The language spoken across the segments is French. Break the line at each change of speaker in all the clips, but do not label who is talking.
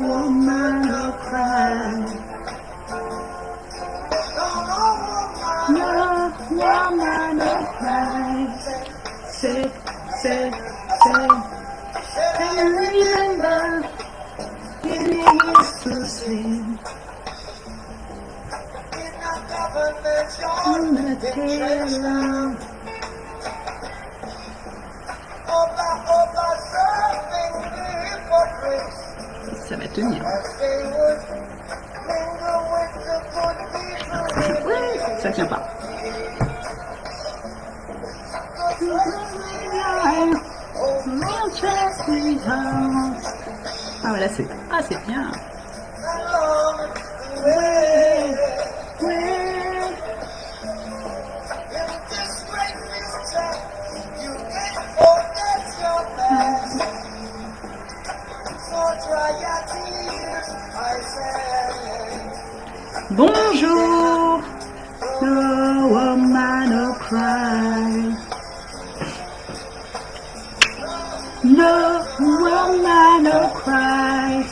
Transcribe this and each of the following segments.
woman will cry. No woman will cry. Say, say, say. Can you remember? It used to sing. On the tail. Ça va tenir. Ouais, ça tient pas. Ah voilà, c'est bien. Bonjour, no woman will cry. No woman will cry.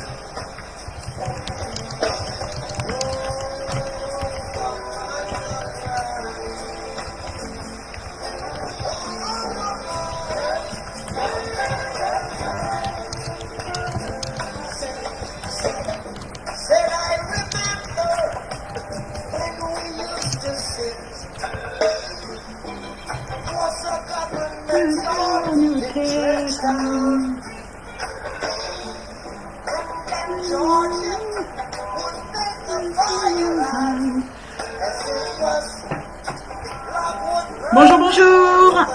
Bonjour, bonjour.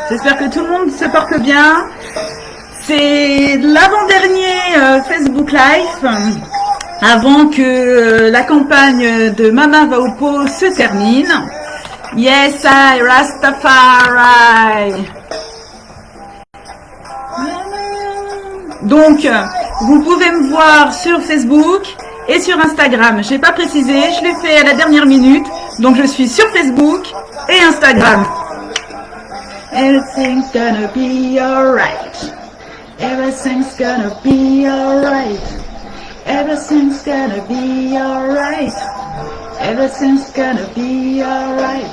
J'espère que tout le monde se porte bien. C'est l'avant-dernier Facebook Live avant que la campagne de Mama va au pot se termine. Yes, I Rastafari. Donc, vous pouvez me voir sur Facebook et sur Instagram. Je n'ai pas précisé, je l'ai fait à la dernière minute. Donc, je suis sur Facebook et Instagram. Everything's gonna be alright. Everything's gonna be alright. Everything's gonna be alright. Everything's gonna be alright.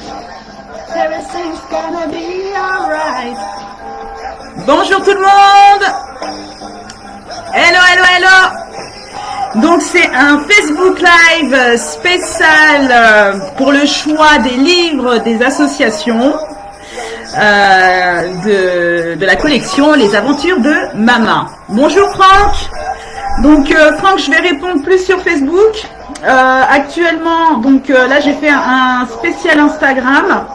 Everything's gonna be alright. Bonjour tout le monde. Hello, hello, hello. Donc c'est un Facebook Live spécial pour le choix des livres des associations de la collection Les Aventures de Mama. Bonjour Franck. Donc Franck, je vais répondre plus sur Facebook. Actuellement, donc là j'ai fait un spécial Instagram.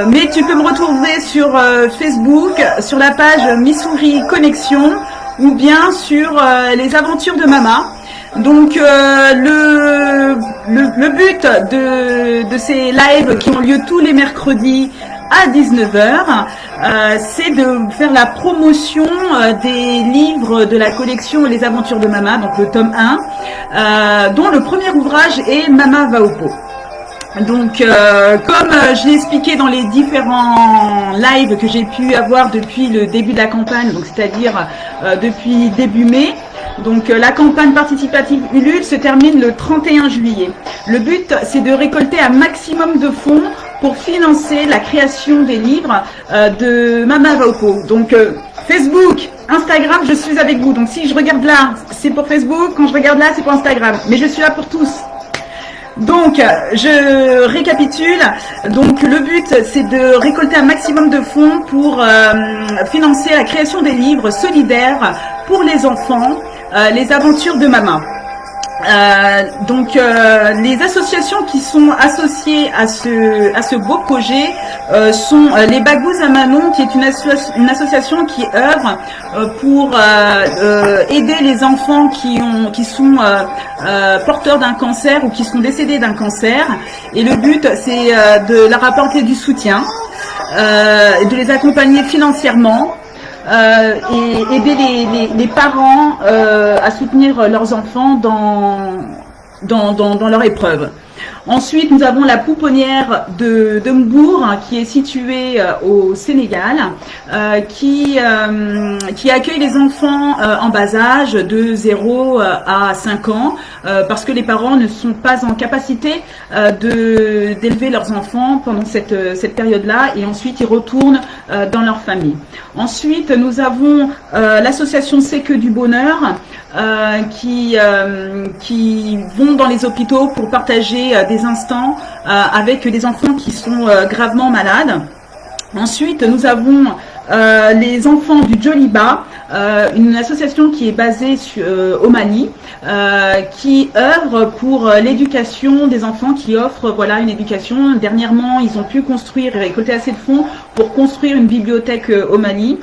Mais tu peux me retrouver sur Facebook, sur la page Missouri Connexion ou bien sur les aventures de Mama. Donc le but de ces lives qui ont lieu tous les mercredis à 19h, c'est de faire la promotion des livres de la collection Les Aventures de Mama, donc le tome 1, dont le premier ouvrage est Mama va au pot. Donc, comme je l'ai expliqué dans les différents lives que j'ai pu avoir depuis le début de la campagne, donc c'est-à-dire depuis début mai, donc la campagne participative Ulule se termine le 31 juillet. Le but, c'est de récolter un maximum de fonds pour financer la création des livres de Mama va au pot. Donc, Facebook, Instagram, je suis avec vous. Donc, si je regarde là, c'est pour Facebook. Quand je regarde là, c'est pour Instagram. Mais je suis là pour tous. Donc, je récapitule. Donc, le but, c'est de récolter un maximum de fonds pour financer la création des livres solidaires pour les enfants, les aventures de Mama. Donc, les associations qui sont associées à ce beau projet sont les Bagous à Manon, qui est une association qui œuvre pour aider les enfants qui sont porteurs d'un cancer ou qui sont décédés d'un cancer. Et le but, c'est de leur apporter du soutien, de les accompagner financièrement. Et aider les parents à soutenir leurs enfants dans leur épreuve. Ensuite, nous avons la pouponnière de Mbour, qui est située au Sénégal, qui accueille les enfants en bas âge de 0 à 5 ans, parce que les parents ne sont pas en capacité d'élever leurs enfants pendant cette période-là, et ensuite ils retournent dans leur famille. Ensuite, nous avons l'association C'est que du bonheur, qui vont dans les hôpitaux pour partager des instants avec des enfants qui sont gravement malades. Ensuite, nous avons les enfants du Djoliba, une association qui est basée au Mali, qui œuvre pour l'éducation des enfants, qui offre voilà une éducation. Dernièrement, ils ont pu construire et récolter assez de fonds pour construire une bibliothèque au Mali.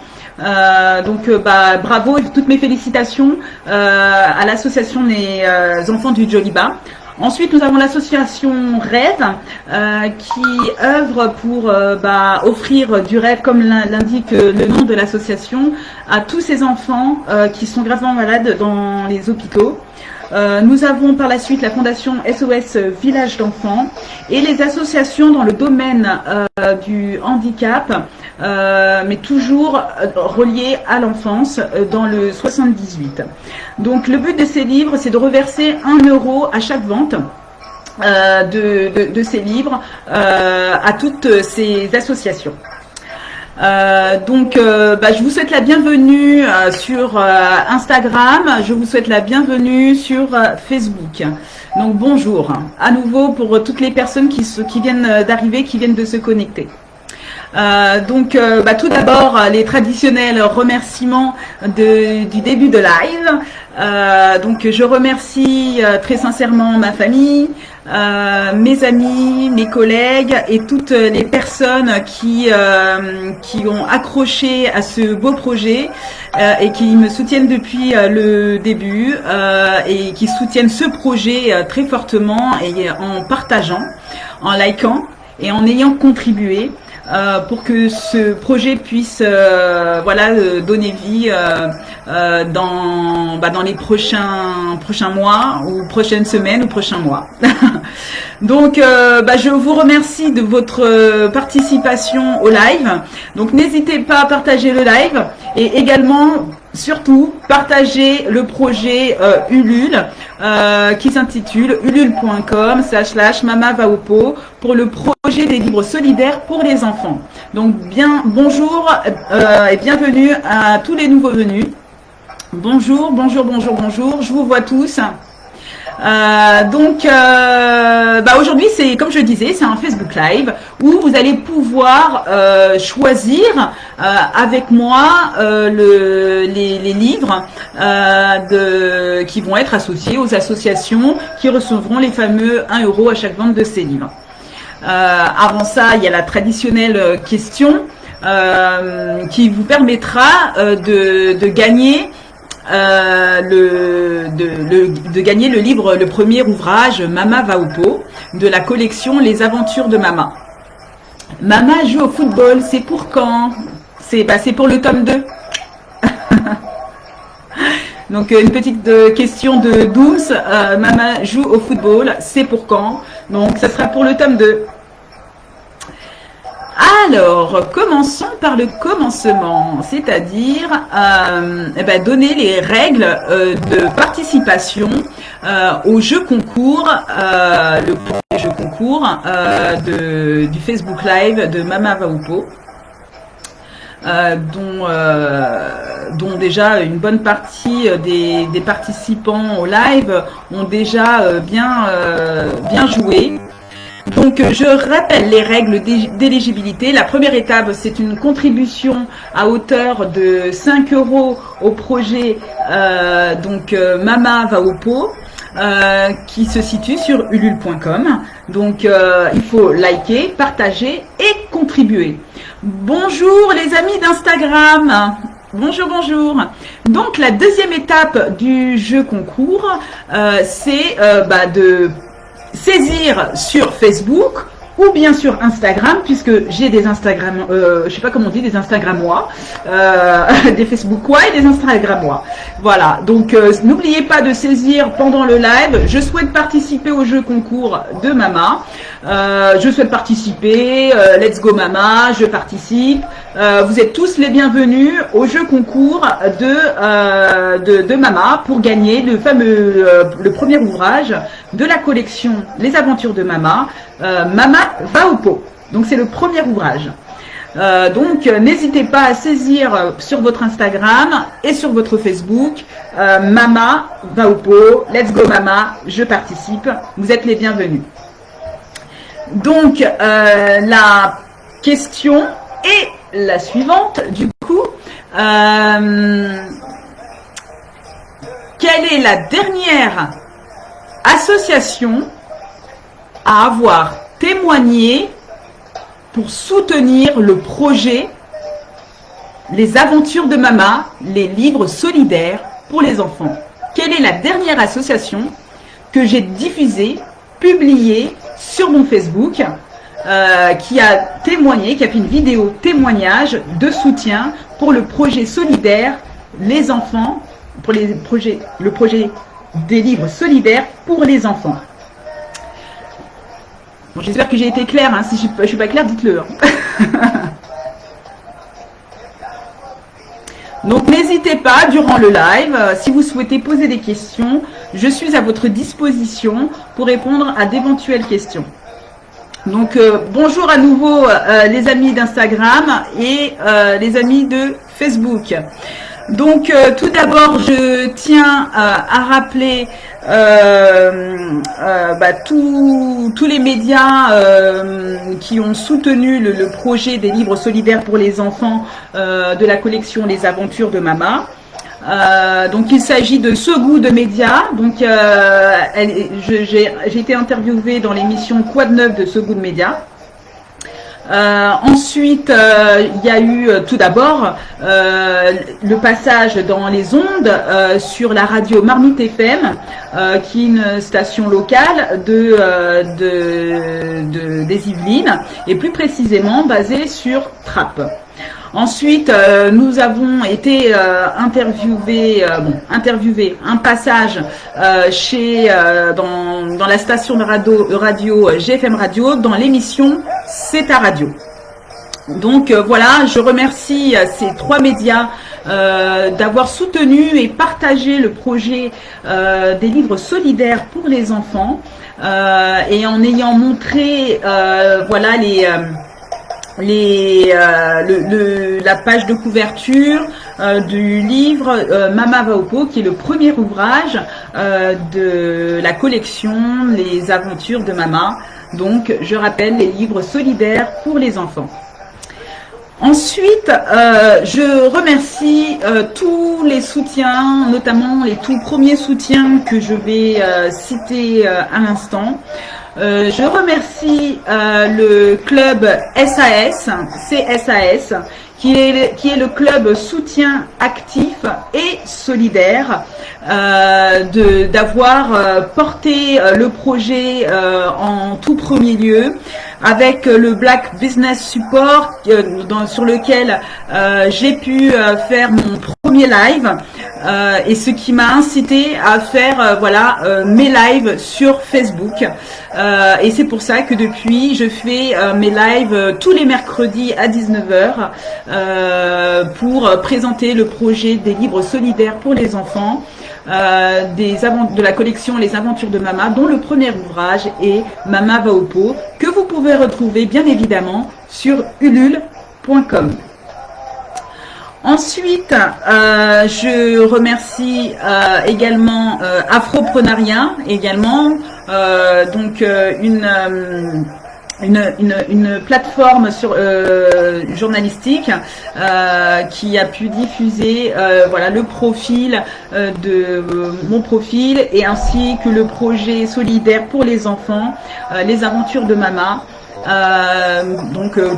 Bravo et toutes mes félicitations à l'association des enfants du Djoliba. Ensuite, nous avons l'association Rêve qui œuvre pour offrir du rêve, comme l'indique le nom de l'association, à tous ces enfants qui sont gravement malades dans les hôpitaux. Nous avons par la suite la fondation SOS Village d'enfants et les associations dans le domaine du handicap, mais toujours reliées à l'enfance dans le 78. Donc le but de ces livres, c'est de reverser 1 € à chaque vente de ces livres à toutes ces associations. Je vous souhaite la bienvenue sur Instagram, je vous souhaite la bienvenue sur Facebook. Donc bonjour à nouveau pour toutes les personnes qui viennent d'arriver, qui viennent de se connecter. Tout d'abord les traditionnels remerciements du début de live. Je remercie très sincèrement ma famille, mes amis, mes collègues et toutes les personnes qui ont accroché à ce beau projet et qui me soutiennent depuis le début et qui soutiennent ce projet très fortement et en partageant, en likant et en ayant contribué pour que ce projet puisse donner vie dans les prochains mois ou prochaines semaines ou prochains mois. Donc je vous remercie de votre participation au live. Donc n'hésitez pas à partager le live et également surtout partager le projet Ulule qui s'intitule ulule.com/mamavaopo pour le projet des livres solidaires pour les enfants. Donc bonjour et bienvenue à tous les nouveaux venus. Bonjour, je vous vois tous. Aujourd'hui, c'est comme je disais, c'est un Facebook Live où vous allez pouvoir choisir avec moi les livres qui vont être associés aux associations qui recevront les fameux 1 € à chaque vente de ces livres. Avant ça, il y a la traditionnelle question qui vous permettra de gagner gagner le livre, le premier ouvrage Mama va au pot de la collection Les Aventures de Mama. Mama joue au football, c'est pour quand? C'est pour le tome 2. Donc une petite question de Dooms, Mama joue au football, c'est pour quand? Donc ça sera pour le tome 2. Alors, commençons par le commencement, c'est-à-dire donner les règles de participation au jeu concours, le premier jeu concours du Facebook Live de Mama va au pot, dont déjà une bonne partie des participants au live ont déjà bien joué. Donc, je rappelle les règles d'éligibilité. La première étape, c'est une contribution à hauteur de 5 € au projet Mama va au pot, qui se situe sur ulule.com. Donc, il faut liker, partager et contribuer. Bonjour les amis d'Instagram. Bonjour. Donc, la deuxième étape du jeu concours, c'est de saisir sur Facebook ou bien sur Instagram, puisque j'ai des Instagram, je sais pas comment on dit, des Instagramois, des Facebookois et des Instagramois. Voilà, donc n'oubliez pas de saisir pendant le live. Je souhaite participer au jeu concours de Mama. Je souhaite participer, let's go Mama, je participe. Vous êtes tous les bienvenus au jeu concours de Mama pour gagner le fameux, le premier ouvrage de la collection Les Aventures de Mama, Mama va au pot. Donc c'est le premier ouvrage. Donc n'hésitez pas à saisir sur votre Instagram et sur votre Facebook, Mama va au pot, let's go Mama, je participe, vous êtes les bienvenus. Donc la question est la suivante du coup. Quelle est la dernière association à avoir témoigné pour soutenir le projet Les Aventures de Mama, les livres solidaires pour les enfants? Quelle est la dernière association que j'ai diffusée, publiée sur mon Facebook, qui a témoigné, qui a fait une vidéo témoignage de soutien pour le projet solidaire Les Enfants, pour le projet des livres solidaires pour les enfants? Bon, j'espère que j'ai été claire, hein. Si je ne suis pas claire, dites-le. Hein. Donc n'hésitez pas durant le live, si vous souhaitez poser des questions, je suis à votre disposition pour répondre à d'éventuelles questions. Donc bonjour à nouveau les amis d'Instagram et les amis de Facebook. Donc tout d'abord je tiens à rappeler tous les médias qui ont soutenu le projet des livres solidaires pour les enfants de la collection Les Aventures de Mama. Donc il s'agit de So Good Média. Donc j'ai été interviewée dans l'émission Quoi de neuf de So Good Média. Ensuite, il y a eu tout d'abord le passage dans les ondes sur la radio Marmite FM, qui est une station locale des Yvelines, et plus précisément basée sur Trappes. Ensuite, nous avons été interviewés un passage dans la station de radio GFM Radio, dans l'émission C'est ta radio. Donc voilà, je remercie ces trois médias d'avoir soutenu et partagé le projet des livres solidaires pour les enfants, et en ayant montré voilà la page de couverture du livre Mama va au pot, qui est le premier ouvrage de la collection Les Aventures de Mama. Donc je rappelle, les livres solidaires pour les enfants. Ensuite, je remercie tous les soutiens, notamment les tout premiers soutiens que je vais citer à l'instant. Je remercie le club SAS, CSAS, qui est le club soutien actif et solidaire, d'avoir porté le projet en tout premier lieu, avec le Black Business Support sur lequel j'ai pu faire mon premier live, et ce qui m'a incité à faire mes lives sur Facebook, et c'est pour ça que depuis je fais mes lives tous les mercredis à 19 h pour présenter le projet des livres solidaires pour les enfants, de la collection Les Aventures de Mama, dont le premier ouvrage est Mama va au pot, que vous pouvez retrouver bien évidemment sur ulule.com. Ensuite, je remercie également Afroprenariat, également, donc une plateforme journalistique qui a pu diffuser le profil de mon profil, et ainsi que le projet solidaire pour les enfants, Les Aventures de Mama.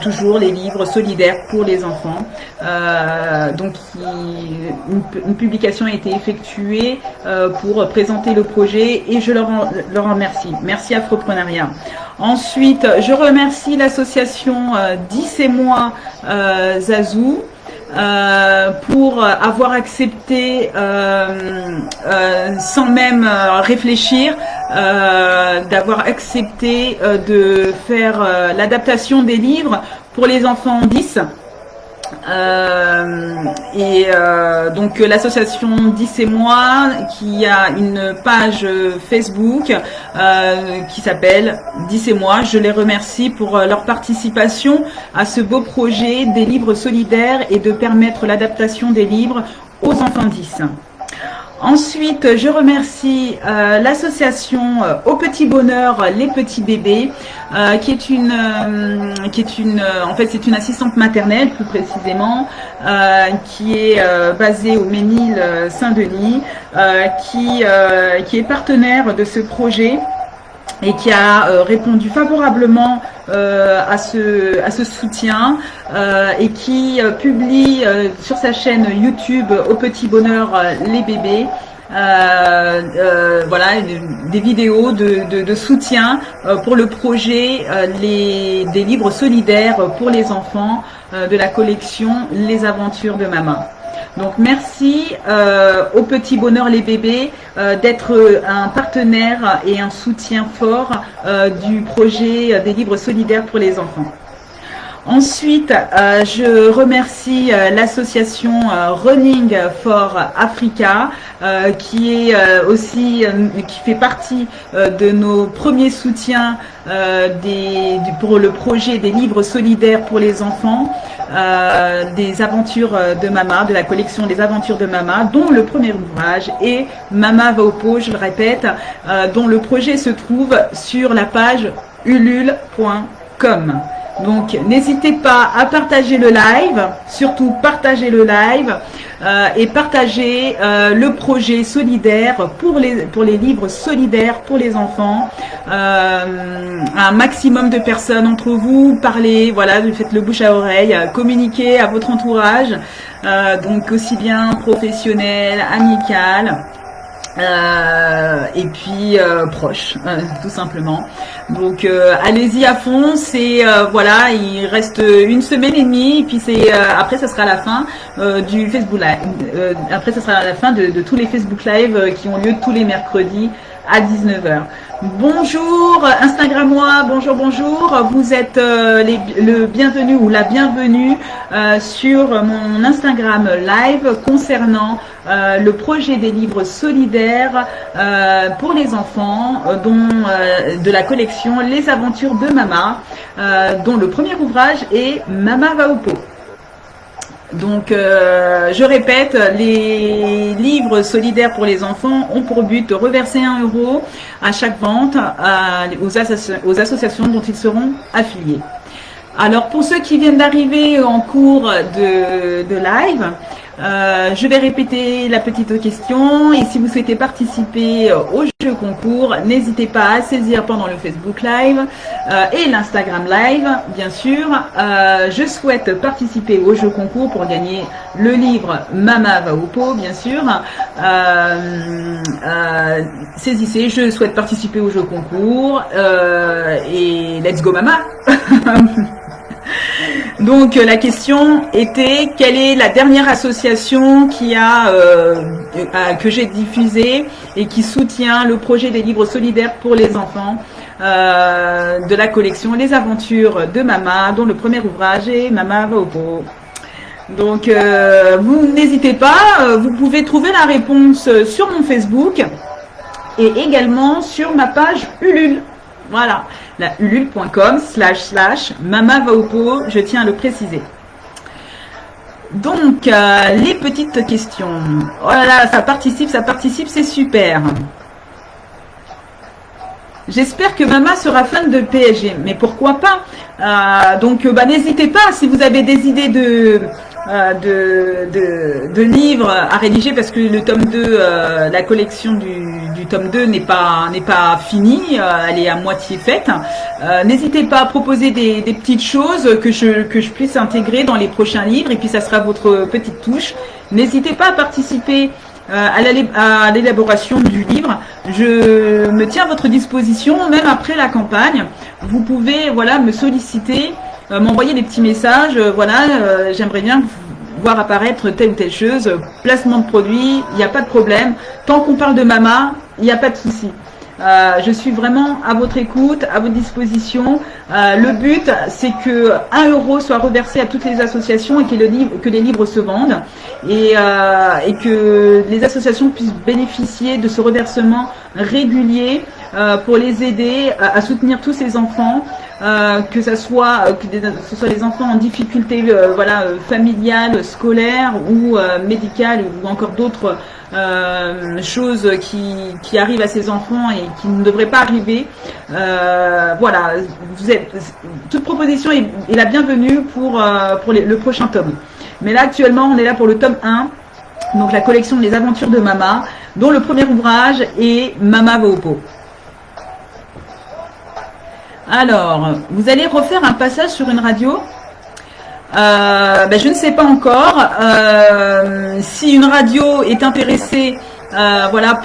Toujours les livres solidaires pour les enfants. Une publication a été effectuée pour présenter le projet et je leur remercie. Merci Afroprenariat. Ensuite, je remercie l'association 10 et moi Zazou pour avoir accepté sans même réfléchir d'avoir accepté de faire l'adaptation des livres pour les enfants 10. Donc l'association 10 et moi qui a une page Facebook qui s'appelle 10 et moi. Je les remercie pour leur participation à ce beau projet des livres solidaires et de permettre l'adaptation des livres aux enfants 10. Ensuite, je remercie l'association Au Petit Bonheur Les Petits Bébés, qui est une assistante maternelle plus précisément, qui est basée au Ménil Saint-Denis, qui est partenaire de ce projet et qui a répondu favorablement à ce soutien et qui publie sur sa chaîne YouTube Au Petit Bonheur les bébés des vidéos de soutien pour le projet des livres solidaires pour les enfants de la collection Les Aventures de Mama. Donc merci Au Petit Bonheur les bébés d'être un partenaire et un soutien fort du projet des livres solidaires pour les enfants. Ensuite, je remercie l'association Running for Africa qui fait partie de nos premiers soutiens pour le projet des livres solidaires pour les enfants, des aventures de Mama, de la collection des aventures de Mama, dont le premier ouvrage est Mama va au pot, je le répète, dont le projet se trouve sur la page ulule.com. Donc n'hésitez pas à partager le live, surtout partagez le live et partagez le projet solidaire pour les livres solidaires pour les enfants. Un maximum de personnes entre vous, parlez, voilà, faites le bouche à oreille, communiquez à votre entourage, donc aussi bien professionnel, amical. Et puis proche, tout simplement. Donc allez-y à fond. C'est voilà, il reste une semaine et demie, et puis après ça sera la fin du Facebook Live. Après ça sera la fin de tous les Facebook Live qui ont lieu tous les mercredis à 19h. Bonjour Instagramois, bonjour, vous êtes le bienvenu ou la bienvenue sur mon Instagram live concernant le projet des livres solidaires pour les enfants de la collection Les Aventures de Mama, dont le premier ouvrage est Mama va au pot. Donc, je répète, les livres solidaires pour les enfants ont pour but de reverser 1 euro à chaque vente aux associations dont ils seront affiliés. Alors, pour ceux qui viennent d'arriver en cours de live, je vais répéter la petite question, et si vous souhaitez participer au jeu concours, n'hésitez pas à saisir pendant le Facebook Live et l'Instagram Live, bien sûr. Je souhaite participer au jeu concours pour gagner le livre Mama va au pot, bien sûr. Saisissez, je souhaite participer au jeu concours et let's go Mama. Donc la question était, quelle est la dernière association que j'ai diffusée et qui soutient le projet des livres solidaires pour les enfants de la collection Les Aventures de Mama, dont le premier ouvrage est Mama va au pot. Donc vous n'hésitez pas, vous pouvez trouver la réponse sur mon Facebook et également sur ma page Ulule. Voilà, la ulule.com/mama va au pot, je tiens à le préciser. Donc, les petites questions. Oh là là, ça participe, c'est super. J'espère que Mama sera fan de PSG, mais pourquoi pas. Donc, n'hésitez pas, si vous avez des idées de livres à rédiger parce que le tome 2, la collection du tome 2 n'est pas finie, elle est à moitié faite. N'hésitez pas à proposer des petites choses que je puisse intégrer dans les prochains livres et puis ça sera votre petite touche. N'hésitez pas à participer à l'élaboration du livre. Je me tiens à votre disposition même après la campagne. Vous pouvez voilà me solliciter, m'envoyer des petits messages, j'aimerais bien voir apparaître telle ou telle chose, placement de produit, il n'y a pas de problème. Tant qu'on parle de Mama, il n'y a pas de souci. Je suis vraiment à votre écoute, à votre disposition. Le but, c'est que 1 euro soit reversé à toutes les associations et que les livres se vendent et que les associations puissent bénéficier de ce reversement régulier pour les aider à soutenir tous ces enfants, que ce soit les enfants en difficulté familiale, scolaire ou médicale ou encore d'autres choses qui arrivent à ces enfants et qui ne devraient pas arriver. Toute proposition est la bienvenue pour le prochain tome. Mais là actuellement on est là pour le tome 1, donc la collection Les Aventures de Mama, dont le premier ouvrage est Mama va au pot. Alors, vous allez refaire un passage sur une radio. Je ne sais pas encore. Si une radio est intéressée,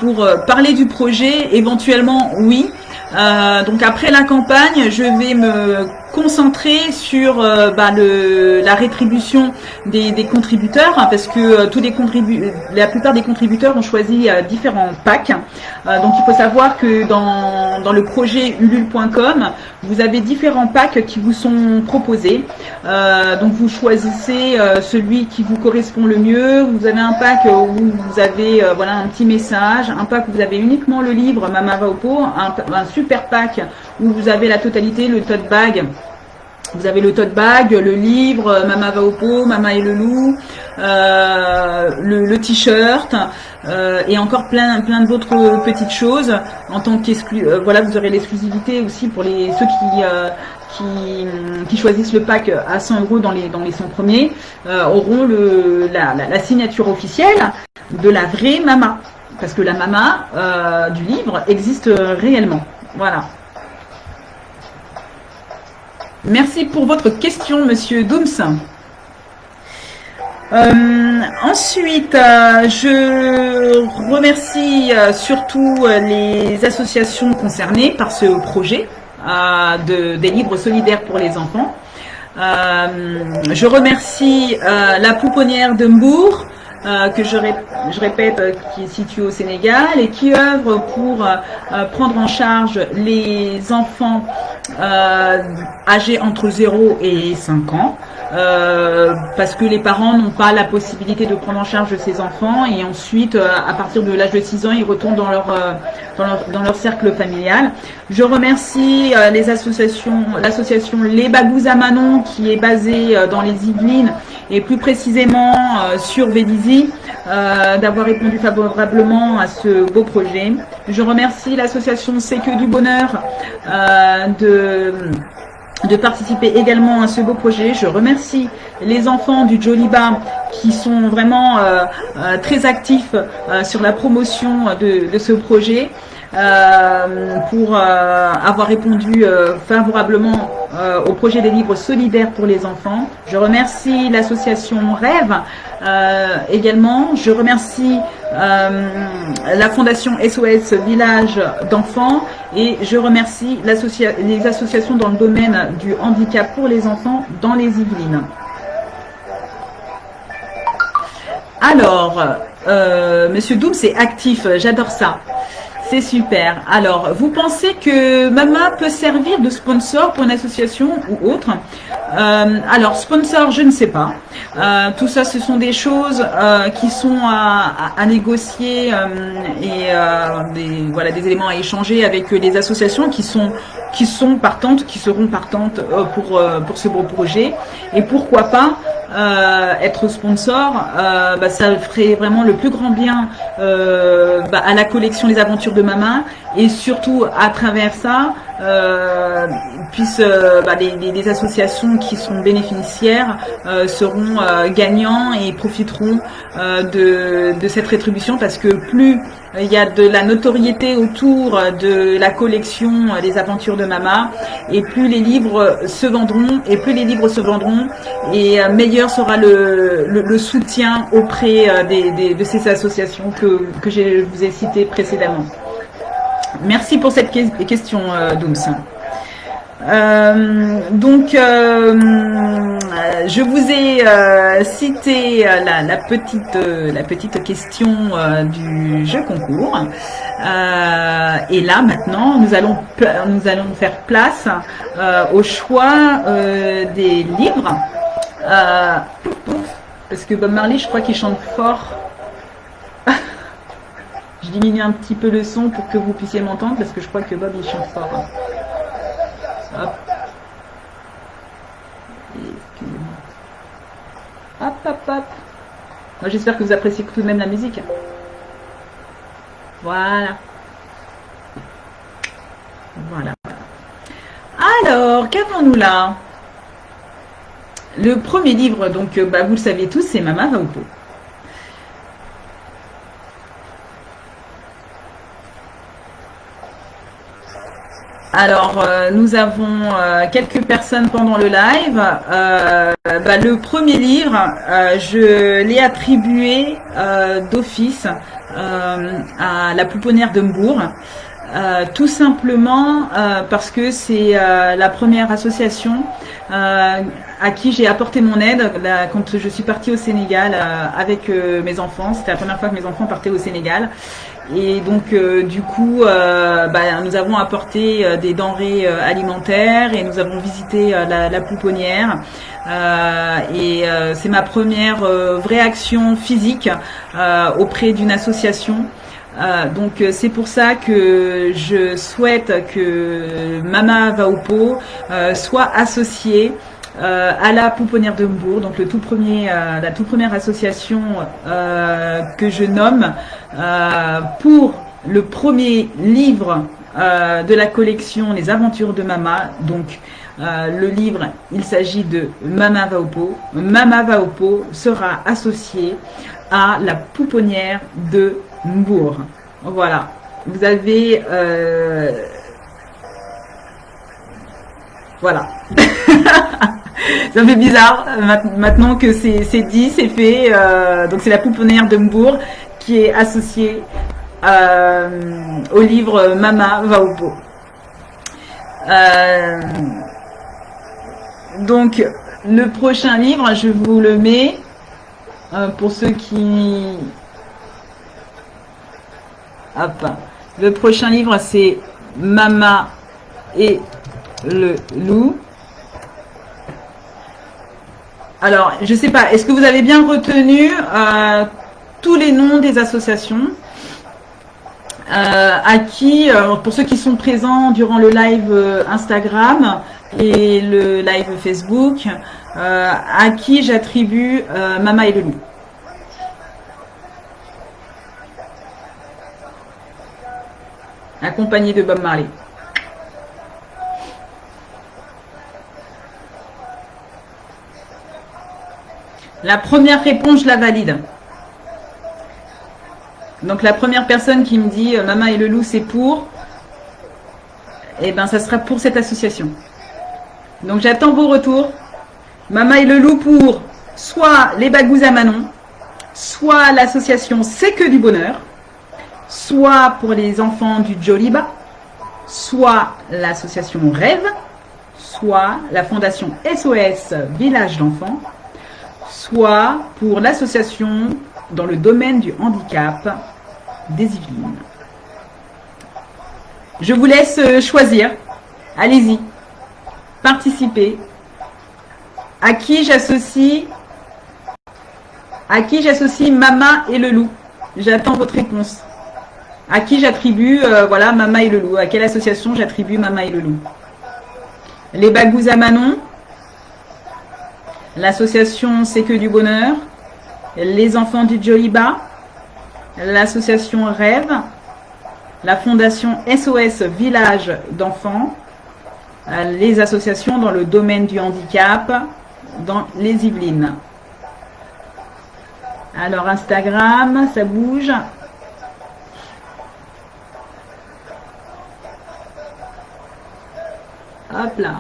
pour parler du projet, éventuellement oui. Donc après la campagne, je vais me concentrer sur la rétribution des contributeurs, parce que la plupart des contributeurs ont choisi différents packs. Donc il faut savoir que dans le projet ulule.com, vous avez différents packs qui vous sont proposés. Donc vous choisissez celui qui vous correspond le mieux. Vous avez un pack où vous avez un petit message, un pack où vous avez uniquement le livre Mama va au pot, un super pack où vous avez la totalité, le tote bag. Vous avez le tote bag, le livre, Mama va au pot, Mama et le loup, le t-shirt et encore plein d'autres petites choses. En tant vous aurez l'exclusivité aussi pour ceux qui choisissent le pack à 100 € dans les 100 premiers, auront la signature officielle de la vraie Mama. Parce que la Mama du livre existe réellement. Voilà. Merci pour votre question, Monsieur Dooms. Ensuite, je remercie surtout les associations concernées par ce projet des livres solidaires pour les enfants. Je remercie la Pouponnière de Mbour, que je répète, qui est située au Sénégal et qui œuvre pour prendre en charge les enfants âgés entre 0 et 5 ans. Parce que les parents n'ont pas la possibilité de prendre en charge ces enfants et ensuite à partir de l'âge de 6 ans ils retournent dans leur cercle familial. Je remercie l'association Les Bagous à Manon qui est basée dans les Yvelines et plus précisément sur Vélizy, d'avoir répondu favorablement à ce beau projet. Je remercie l'association C'est que du bonheur de participer également à ce beau projet. Je remercie les enfants du Joliba qui sont vraiment très actifs sur la promotion de ce projet, pour avoir répondu favorablement au projet des livres solidaires pour les enfants. Je remercie l'association Rêve également. Je remercie la fondation SOS Village d'enfants et je remercie les associations dans le domaine du handicap pour les enfants dans les Yvelines. Alors, Monsieur Doom, c'est actif, j'adore ça. C'est super. Alors, vous pensez que Mama peut servir de sponsor pour une association ou autre? Alors, sponsor, je ne sais pas. Tout ça, ce sont des choses qui sont à négocier et des éléments à échanger avec les associations qui seront partantes pour ce beau projet. Et pourquoi pas être sponsor, ça ferait vraiment le plus grand bien à la collection Les Aventures de Mama et surtout à travers ça puissent, les associations qui sont bénéficiaires seront gagnants et profiteront de cette rétribution, parce que plus il y a de la notoriété autour de la collection Les Aventures de Mama, et plus les livres se vendront, et meilleur sera le soutien auprès de ces associations que je vous ai citées précédemment. Merci pour cette question, Dooms. Je vous ai cité la petite question du jeu concours. Et là, maintenant, nous allons faire place au choix des livres. Parce que Bob Marley, je crois qu'il chante fort. Je diminue un petit peu le son pour que vous puissiez m'entendre, parce que je crois que Bob, il chante fort. Hop. Excusez-moi. Hop, hop, hop. Moi, j'espère que vous appréciez tout de même la musique. Voilà. Voilà. Alors, qu'avons-nous là? Le premier livre, donc, vous le savez tous, c'est Mama va au pot. Alors, nous avons quelques personnes pendant le live. Le premier livre, je l'ai attribué d'office à la Pouponnière de Mbourg. Tout simplement parce que c'est la première association à qui j'ai apporté mon aide quand je suis partie au Sénégal avec mes enfants. C'était la première fois que mes enfants partaient au Sénégal. Et donc, du coup, nous avons apporté des denrées alimentaires et nous avons visité la Pouponnière. C'est ma première vraie action physique auprès d'une association. Donc c'est pour ça que je souhaite que Mama va au pot soit associée à la Pouponnière de Mbourg, donc la toute première association que je nomme pour le premier livre de la collection Les Aventures de Mama. Donc le livre, il s'agit de Mama va au pot. Mama va au pot sera associé à la Pouponnière de Mbourg. Voilà. Vous avez voilà. Ça me fait bizarre maintenant que c'est dit, c'est fait. Donc c'est la Pouponnière de Mbourg qui est associée au livre Mama va au pot. Donc le prochain livre, je vous le mets pour ceux qui... Hop. Le prochain livre, c'est Mama et le loup. Alors, je sais pas, est-ce que vous avez bien retenu tous les noms des associations à qui, pour ceux qui sont présents durant le live Instagram et le live Facebook, à qui j'attribue Mama et le loup? Accompagné de Bob Marley. La première réponse, je la valide. Donc la première personne qui me dit Mama et le loup c'est pour, eh ben ça sera pour cette association. Donc j'attends vos retours. Mama et le loup pour soit les Bagous à Manon, soit l'association C'est que du bonheur, soit pour les enfants du Joliba, soit l'association Rêve, soit la fondation SOS Village d'enfants, soit pour l'association dans le domaine du handicap des Yvelines. Je vous laisse choisir. Allez-y, participez. À qui j'associe Mama et le loup? J'attends votre réponse. À qui j'attribue voilà, Mama et le loup? À quelle association j'attribue Mama et le loup? Les Bagous à Manon, l'association C'est que du bonheur, les enfants du Joliba, l'association Rêve, la fondation SOS Village d'enfants les associations dans le domaine du handicap dans les Yvelines. Alors Instagram, ça bouge. Hop là.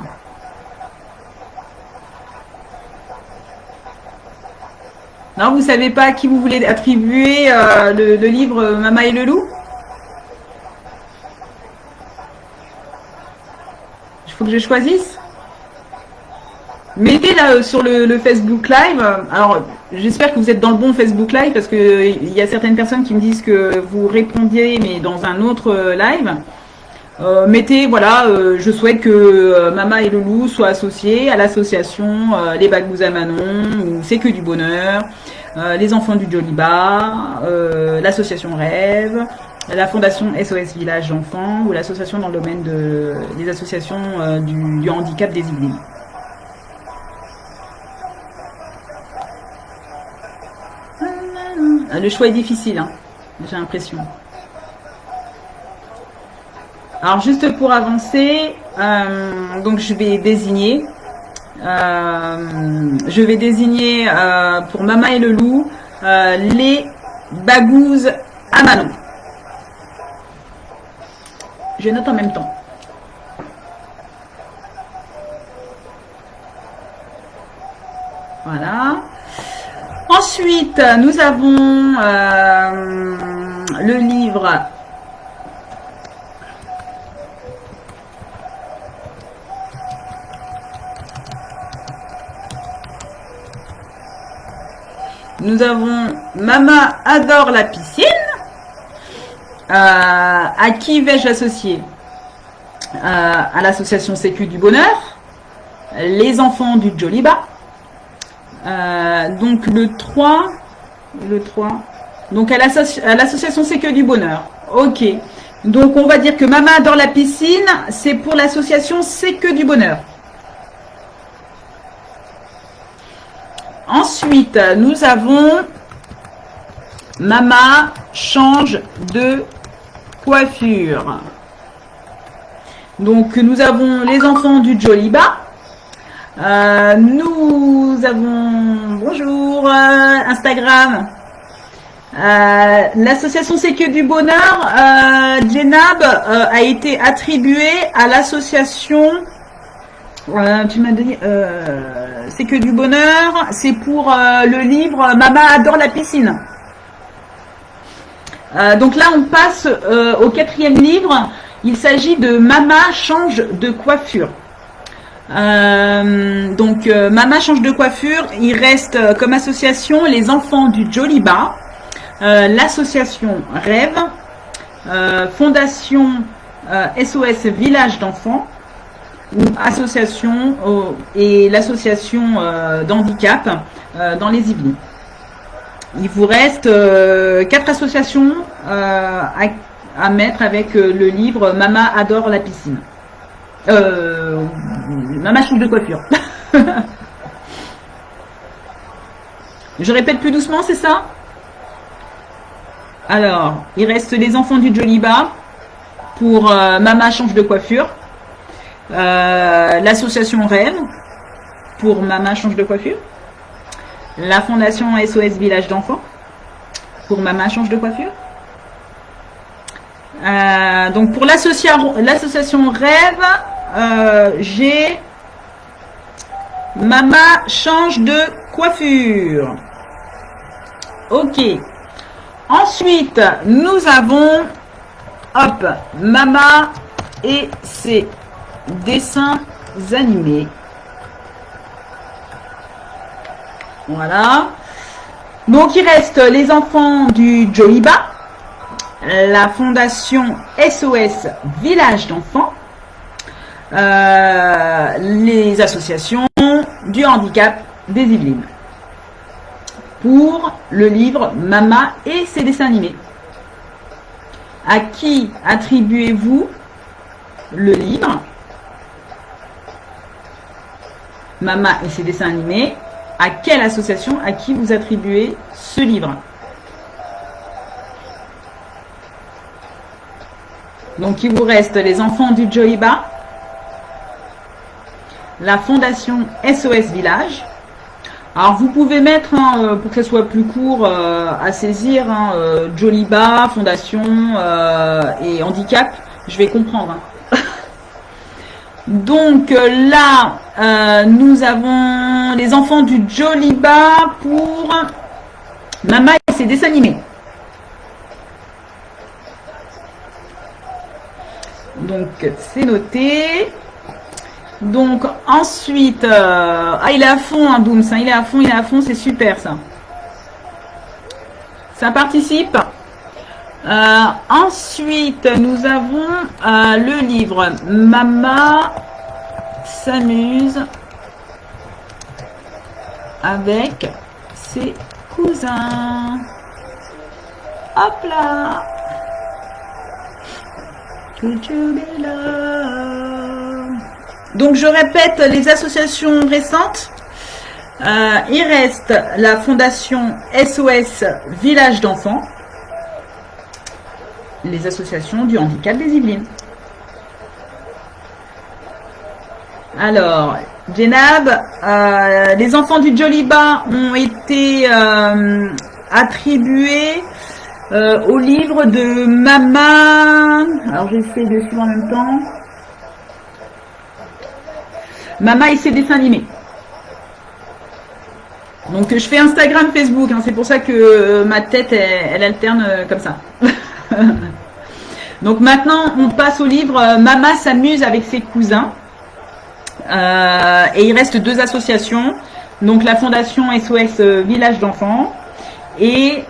Non, vous savez pas à qui vous voulez attribuer le livre Mama et le loup? Il faut que je choisisse. Mettez là sur le Facebook Live. Alors, j'espère que vous êtes dans le bon Facebook Live parce qu'il y a certaines personnes qui me disent que vous répondiez mais dans un autre live. Mettez, voilà, je souhaite que Mama et le loup soient associés à l'association Les Bagous à Manon, ou C'est que du bonheur, les enfants du Joliba, l'association Rêve, la fondation SOS Village d'enfants, ou l'association dans le domaine des associations du handicap des Yvelines. Le choix est difficile, hein, j'ai l'impression. Alors juste pour avancer, donc je vais désigner pour Mama et le loup les Bagous à Manon. Je note en même temps. Voilà. Ensuite, nous avons le livre Nous avons Mama adore la piscine. À qui vais-je associer? À l'association Sécu du bonheur, les enfants du Joliba. Donc le 3, donc à l'association Sécu du bonheur. Ok. Donc on va dire que Mama adore la piscine, c'est pour l'association Sécu du bonheur. Ensuite, nous avons Mama change de coiffure. Donc, nous avons les enfants du Joliba. Nous avons, bonjour, Instagram. L'association C'est que du bonheur, Jenab, a été attribuée à l'association... tu m'as donné C'est que du bonheur, c'est pour le livre Mama adore la piscine. Donc là on passe au 4e livre. Il s'agit de Mama change de coiffure. Mama change de coiffure. Il reste comme association les enfants du Joliba, l'association Rêve, fondation SOS Village d'enfants, ou association et l'association d'handicap dans les Yvelines. Il vous reste 4 associations à mettre avec le livre Mama adore la piscine. Mama change de coiffure. Je répète plus doucement, c'est ça? Alors, il reste les enfants du Joliba pour Mama change de coiffure. L'association Rêve pour Mama change de coiffure, la fondation SOS Village d'enfants pour Mama change de coiffure. Donc pour l'association Rêve, j'ai Mama change de coiffure. Ok. Ensuite, nous avons Mama et ses dessins animés. Voilà. Donc il reste les enfants du Joliba, la fondation SOS Village d'enfants, les associations du handicap des Yvelines pour le livre Mama et ses dessins animés. À qui attribuez-vous le livre Mama et ses dessins animés? À quelle association, à qui vous attribuez ce livre? Donc il vous reste les enfants du Joliba, la fondation SOS Village. Alors vous pouvez mettre, hein, pour que ce soit plus court à saisir, hein, Joliba, fondation et handicap, je vais comprendre. Hein. Donc là, nous avons les enfants du Joliba pour Mama et ses dessins animés. Donc c'est noté. Donc ensuite, il est à fond, hein, Dooms, hein, il est à fond, c'est super ça. Ça participe. Ensuite, nous avons le livre Mama s'amuse avec ses cousins. Hop là. Donc je répète les associations récentes. Il reste la fondation SOS Village d'enfants, les associations du handicap des Yvelines. Alors, Jenab, les enfants du Joliba ont été attribués au livre de Mama. Alors j'essaie de suivre en même temps. Mama et ses dessins animés. Donc je fais Instagram, Facebook, hein, c'est pour ça que ma tête elle alterne comme ça. Donc maintenant on passe au livre Mama s'amuse avec ses cousins. Et il reste deux associations, donc la fondation SOS Village d'enfants et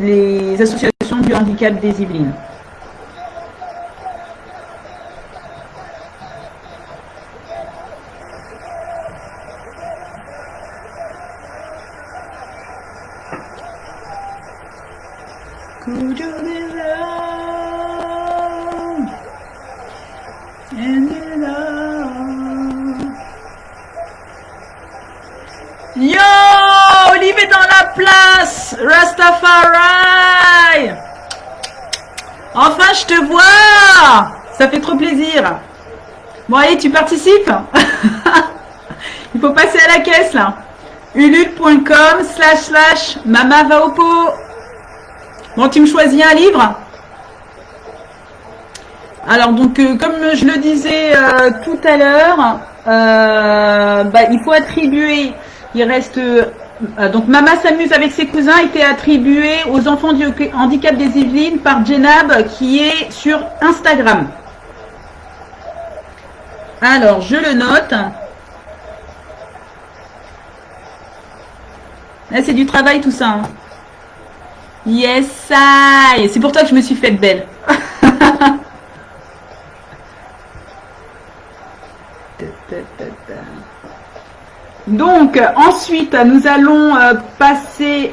les associations du handicap des Yvelines. Could you be loved and be loved? Yo, Olive est dans la place, Rastafari. Enfin, je te vois. Ça fait trop plaisir. Bon, allez, tu participes. Il faut passer à la caisse, là. ulule.com//Mama va au pot. Bon, tu me choisis un livre. Alors, donc, comme je le disais tout à l'heure, il faut attribuer, il reste, donc, Mama s'amuse avec ses cousins, a été attribué aux enfants du handicap des Yvelines par Jenab, qui est sur Instagram. Alors, je le note. Là, c'est du travail, tout ça. Hein. Yes, I. C'est pour toi que je me suis faite belle. Donc, ensuite, nous allons passer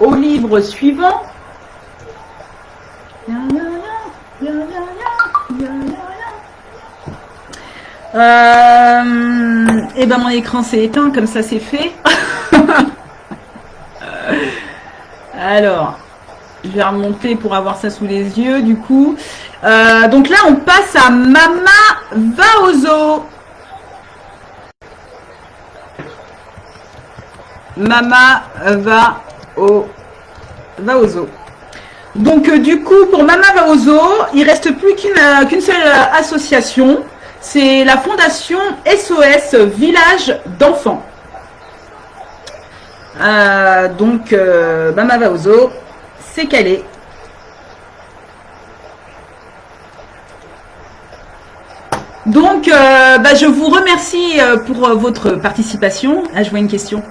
au livre suivant. Et ben mon écran s'est éteint, comme ça c'est fait. Alors, je vais remonter pour avoir ça sous les yeux, du coup. Donc là, on passe à Mama va au zoo. Mama va au zoo. Donc, du coup, pour Mama va au zoo, il reste plus qu'une seule association. C'est la fondation SOS Village d'enfants. Donc, Mama va au zoo, c'est calé. Donc, je vous remercie pour votre participation. Ah, je vois une question.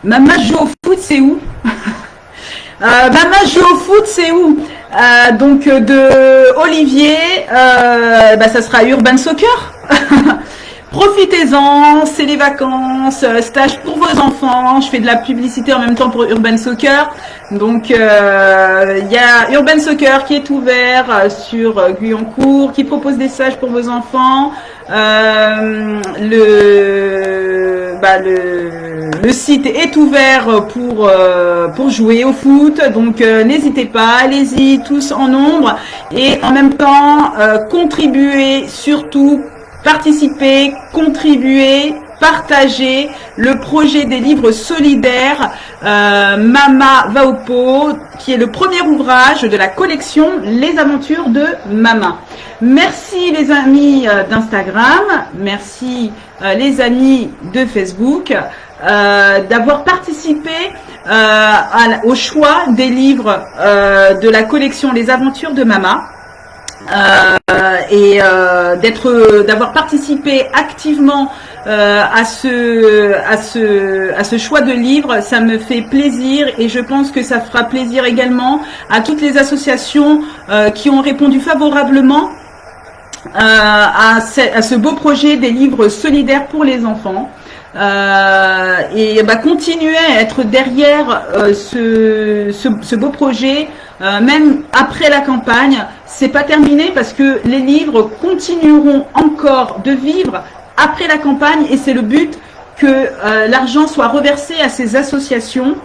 Mama joue au foot, c'est où? Mama joue au foot, c'est où? Donc, de Olivier, ça sera Urban Soccer. Profitez-en, c'est les vacances, stage pour vos enfants. Je fais de la publicité en même temps pour Urban Soccer. Donc, il y a Urban Soccer qui est ouvert sur Guyancourt, qui propose des stages pour vos enfants. Le site est ouvert pour jouer au foot, donc n'hésitez pas, allez-y tous en nombre et en même temps contribuez, surtout participez, contribuez, partagez le projet des livres solidaires Mama va au pot, qui est le premier ouvrage de la collection Les Aventures de Mama. Merci les amis d'Instagram, merci les amis de Facebook d'avoir participé au choix des livres de la collection Les Aventures de Mama. D'avoir participé activement à ce choix de livres, ça me fait plaisir et je pense que ça fera plaisir également à toutes les associations qui ont répondu favorablement à ce beau projet des livres solidaires pour les enfants. Continuer à être derrière ce beau projet, même après la campagne. C'est pas terminé parce que les livres continueront encore de vivre après la campagne et c'est le but que l'argent soit reversé à ces associations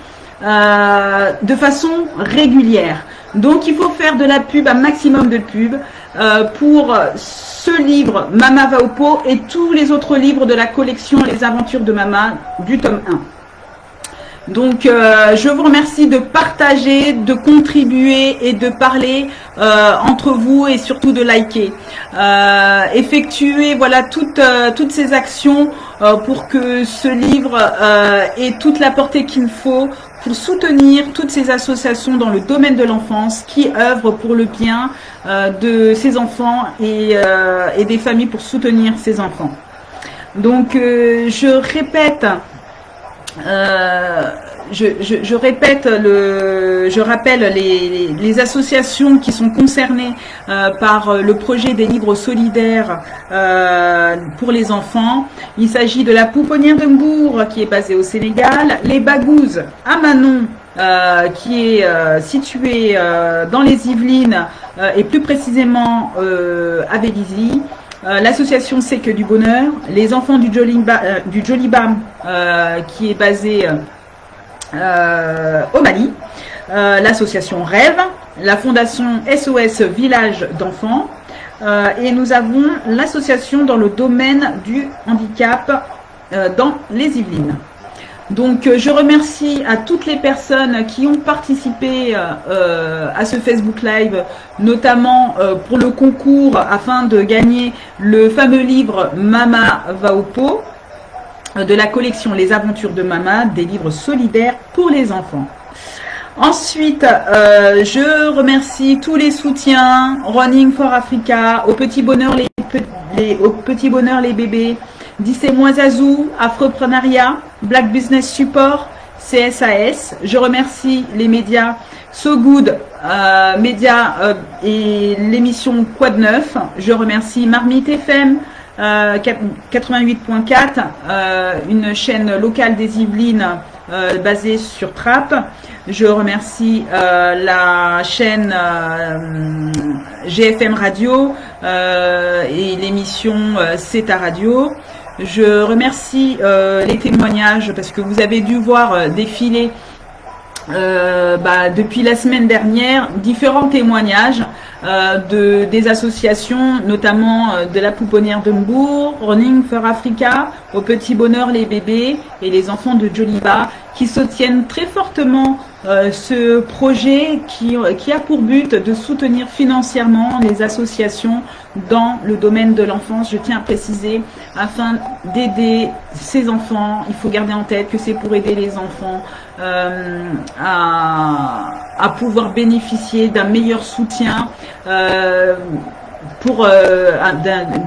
de façon régulière. Donc il faut faire de la pub, un maximum de pub pour ce livre Mama va au pot et tous les autres livres de la collection Les Aventures de Mama du tome 1. Donc je vous remercie de partager, de contribuer et de parler entre vous et surtout de liker. Effectuez voilà toutes ces actions pour que ce livre ait toute la portée qu'il faut pour soutenir toutes ces associations dans le domaine de l'enfance qui œuvrent pour le bien de ces enfants et des familles pour soutenir ces enfants. Donc je répète je rappelle les associations qui sont concernées par le projet des livres solidaires pour les enfants. Il s'agit de la Pouponnière de Mbourg qui est basée au Sénégal, les Bagouzes à Manon qui est située dans les Yvelines et plus précisément à Vélizy. L'association C'est que du bonheur, les enfants du Jolibam qui est basé au Mali, l'association Rêve, la fondation SOS Village d'enfants et nous avons l'association dans le domaine du handicap dans les Yvelines. Donc je remercie à toutes les personnes qui ont participé à ce Facebook Live, notamment pour le concours afin de gagner le fameux livre Mama va au pot de la collection Les Aventures de Mama, des livres solidaires pour les enfants. Ensuite, je remercie tous les soutiens, Running for Africa, au Petit Bonheur les bébés, Dis-moi Zazou, Afroprenariat, Black Business Support, CSAS. Je remercie les médias So Good et l'émission Quad 9. Je remercie Marmite FM 88.4, une chaîne locale des Yvelines basée sur Trappes. Je remercie la chaîne GFM Radio et l'émission C'est ta radio. Je remercie les témoignages parce que vous avez dû voir défiler depuis la semaine dernière différents témoignages des associations, notamment de la Pouponnière de Mbourg, Running for Africa, au Petit Bonheur les bébés et les enfants de Joliba qui soutiennent très fortement ce projet qui a pour but de soutenir financièrement les associations dans le domaine de l'enfance. Je tiens à préciser, afin d'aider ces enfants, il faut garder en tête que c'est pour aider les enfants à pouvoir bénéficier d'un meilleur soutien, pour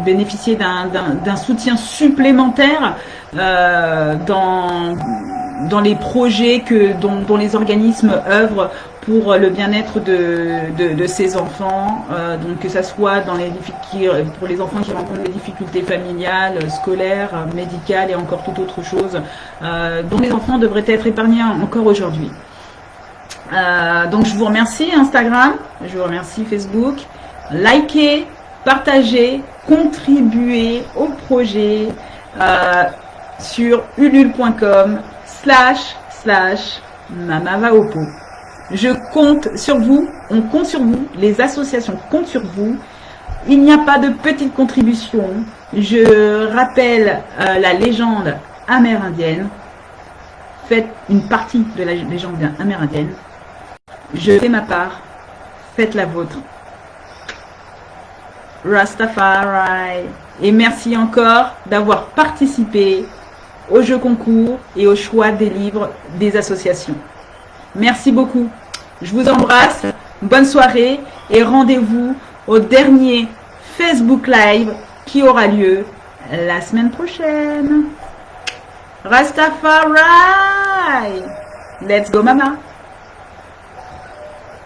bénéficier d'un soutien supplémentaire dans les projets dont les organismes œuvrent pour le bien-être de ces enfants, donc que ça soit pour les enfants qui rencontrent des difficultés familiales, scolaires, médicales et encore toute autre chose, dont les enfants devraient être épargnés encore aujourd'hui. Donc je vous remercie Instagram, je vous remercie Facebook, likez, partager, contribuer au projet sur ulule.com/mamavaopo. Je compte sur vous, on compte sur vous, les associations comptent sur vous. Il n'y a pas de petite contribution. Je rappelle la légende amérindienne. Faites une partie de la légende amérindienne. Je fais ma part. Faites la vôtre. Rastafari. Et merci encore d'avoir participé au jeu concours et au choix des livres des associations. Merci beaucoup. Je vous embrasse. Bonne soirée et rendez-vous au dernier Facebook Live qui aura lieu la semaine prochaine. Rastafari. Let's go, mama.